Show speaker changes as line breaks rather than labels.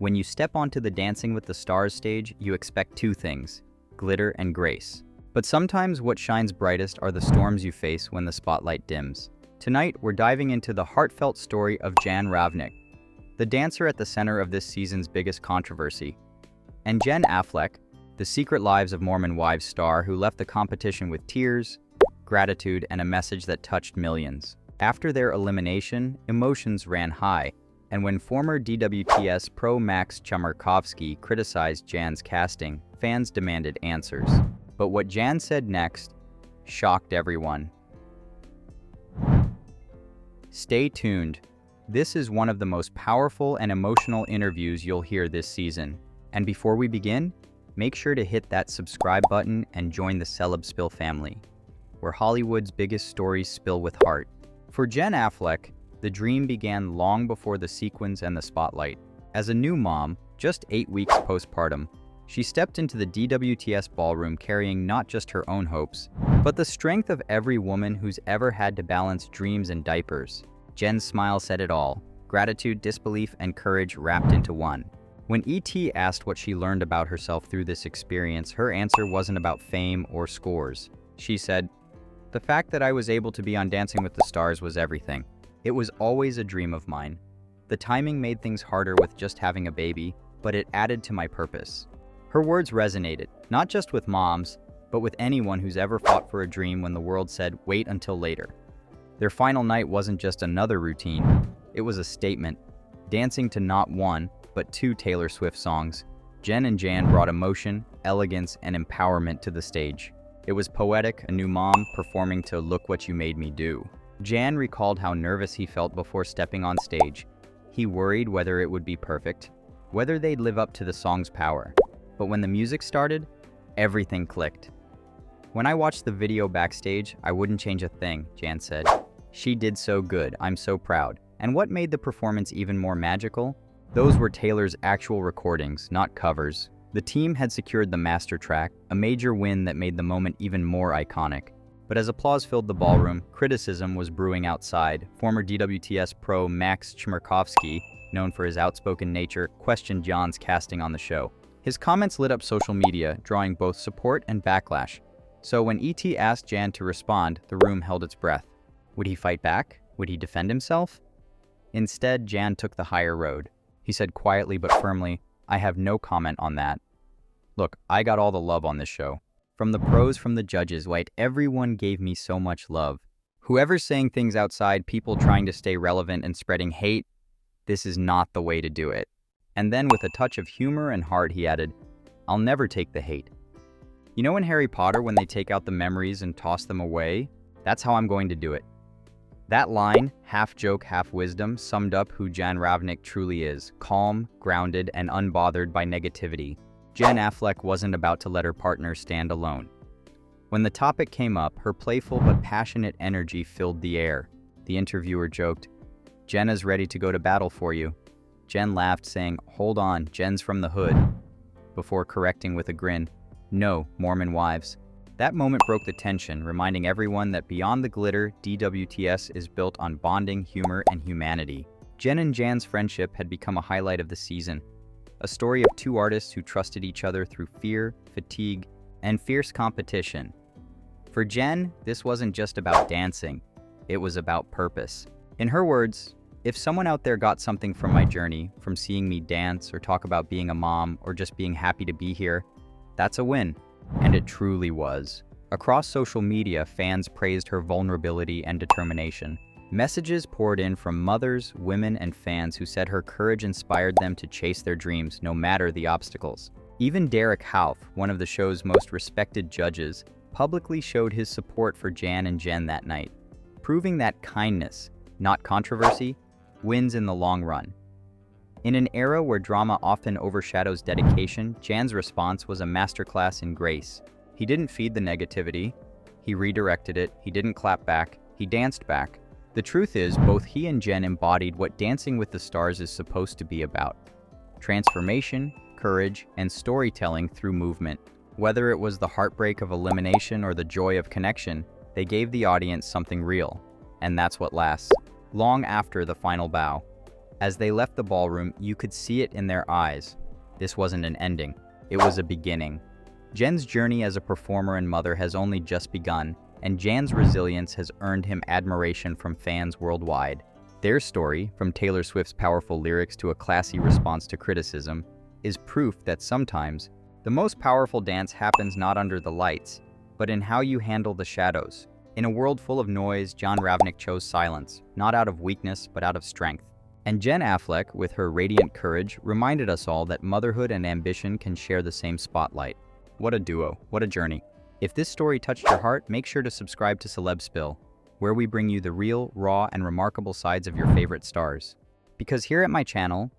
When you step onto the Dancing with the Stars stage, you expect two things: glitter and grace. But sometimes what shines brightest are the storms you face when the spotlight dims. Tonight, we're diving into the heartfelt story of Jen Ravnik, the dancer at the center of this season's biggest controversy, and Jen Affleck, the Secret Lives of Mormon Wives star who left the competition with tears, gratitude, and a message that touched millions. After their elimination, emotions ran high, and when former DWTS pro Maks Chmerkovskiy criticized Jan's casting, fans demanded answers. But what Jan said next shocked everyone. Stay tuned. This is one of the most powerful and emotional interviews you'll hear this season. And before we begin, make sure to hit that subscribe button and join the CelebSpill family, where Hollywood's biggest stories spill with heart. For Jen Affleck, the dream began long before the sequins and the spotlight. As a new mom, just 8 weeks postpartum, she stepped into the DWTS ballroom carrying not just her own hopes, but the strength of every woman who's ever had to balance dreams and diapers. Jen's smile said it all: gratitude, disbelief, and courage wrapped into one. When E.T. asked what she learned about herself through this experience, her answer wasn't about fame or scores. She said, "The fact that I was able to be on Dancing with the Stars was everything. It was always a dream of mine. The timing made things harder with just having a baby, but it added to my purpose." Her words resonated, not just with moms, but with anyone who's ever fought for a dream when the world said, "Wait until later." Their final night wasn't just another routine. It was a statement, dancing to not one, but two Taylor Swift songs. Jen and Jan brought emotion, elegance, and empowerment to the stage. It was poetic, a new mom performing to "Look What You Made Me Do." Jan recalled how nervous he felt before stepping on stage. He worried whether it would be perfect, whether they'd live up to the song's power. But when the music started, everything clicked. "When I watched the video backstage, I wouldn't change a thing," Jan said. "She did so good, I'm so proud." And what made the performance even more magical? Those were Taylor's actual recordings, not covers. The team had secured the master track, a major win that made the moment even more iconic. But as applause filled the ballroom, criticism was brewing outside. Former DWTS pro Maks Chmerkovskiy, known for his outspoken nature, questioned Jan's casting on the show. His comments lit up social media, drawing both support and backlash. So when E.T. asked Jan to respond, the room held its breath. Would he fight back? Would he defend himself? Instead, Jan took the higher road. He said quietly but firmly, "I have no comment on that. Look, I got all the love on this show. From the pros, from the judges, everyone gave me so much love. Whoever's saying things outside, people trying to stay relevant and spreading hate, this is not the way to do it." And then with a touch of humor and heart, he added, "I'll never take the hate. You know in Harry Potter when they take out the memories and toss them away? That's how I'm going to do it." That line, half joke, half wisdom, summed up who Jen Ravnik truly is: calm, grounded, and unbothered by negativity. Jen Affleck wasn't about to let her partner stand alone. When the topic came up, her playful but passionate energy filled the air. The interviewer joked, "Jenna's ready to go to battle for you." Jen laughed, saying, "Hold on, Jen's from the hood," before correcting with a grin, "No, Mormon wives." That moment broke the tension, reminding everyone that beyond the glitter, DWTS is built on bonding, humor, and humanity. Jen and Jan's friendship had become a highlight of the season, a story of two artists who trusted each other through fear, fatigue, and fierce competition. For Jen, this wasn't just about dancing, it was about purpose. In her words, "If someone out there got something from my journey, from seeing me dance or talk about being a mom or just being happy to be here, that's a win." And it truly was. Across social media, fans praised her vulnerability and determination. Messages poured in from mothers, women, and fans who said her courage inspired them to chase their dreams no matter the obstacles. Even Derek Hough, one of the show's most respected judges, publicly showed his support for Jan and Jen that night, proving that kindness, not controversy, wins in the long run. In an era where drama often overshadows dedication, Jan's response was a masterclass in grace. He didn't feed the negativity, he redirected it, he didn't clap back, he danced back. The truth is, both he and Jen embodied what Dancing with the Stars is supposed to be about: transformation, courage, and storytelling through movement. Whether it was the heartbreak of elimination or the joy of connection, they gave the audience something real. And that's what lasts, long after the final bow. As they left the ballroom, you could see it in their eyes. This wasn't an ending. It was a beginning. Jen's journey as a performer and mother has only just begun, and Jan's resilience has earned him admiration from fans worldwide. Their story, from Taylor Swift's powerful lyrics to a classy response to criticism, is proof that sometimes the most powerful dance happens not under the lights, but in how you handle the shadows. In a world full of noise, Jon Ravnik chose silence, not out of weakness, but out of strength. And Jen Affleck, with her radiant courage, reminded us all that motherhood and ambition can share the same spotlight. What a duo, what a journey. If this story touched your heart, make sure to subscribe to CelebSpill, where we bring you the real, raw, and remarkable sides of your favorite stars. Because here at my channel,